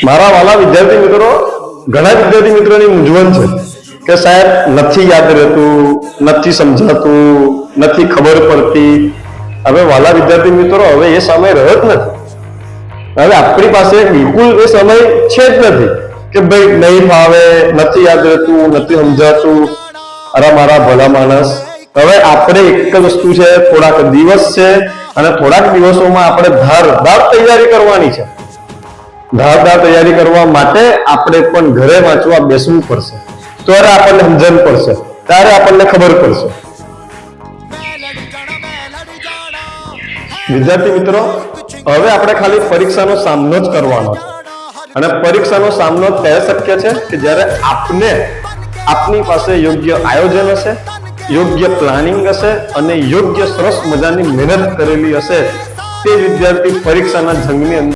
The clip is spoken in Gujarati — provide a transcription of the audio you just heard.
મારા વાલા વિદ્યાર્થી મિત્રો, ઘણા વિદ્યાર્થી મિત્રોની મૂંઝવણ છે કે સાહેબ નથી યાદ રહેતું, નથી સમજાતું, નથી ખબર પડતી. હવે વાલા વિદ્યાર્થી મિત્રો, હવે એ સમય રહ્યો જ નથી. હવે આપણી પાસે બિલકુલ એ સમય છે જ નથી કે ભાઈ નહીં ફાવે, નથી યાદ રહેતું, નથી સમજાતું. અરે મારા ભલા માણસ, હવે આપણે એક જ વસ્તુ છે, થોડાક દિવસ છે અને થોડાક દિવસોમાં આપણે ધારદાર તૈયારી કરવાની છે. ધારદાર તૈયારી કરવા માટે આપણે પણ ઘરે વાંચવા બેસવું પડશે. ત્યારે આપણને સમજણ પડશે, ત્યારે આપણને ખબર પડશે. વિદ્યાર્થી મિત્રો, હવે આપણે ખાલી પરીક્ષાનો સામનો જ કરવાનો છે. અને પરીક્ષાનો સામનો ત્યારે શક્ય છે કે જ્યારે આપની પાસે યોગ્ય આયોજન હશે, યોગ્ય પ્લાનિંગ હશે અને યોગ્ય સરસ મજાની મહેનત કરેલી હશે. તે વિદ્યાર્થી પરીક્ષાના જંગની અંદર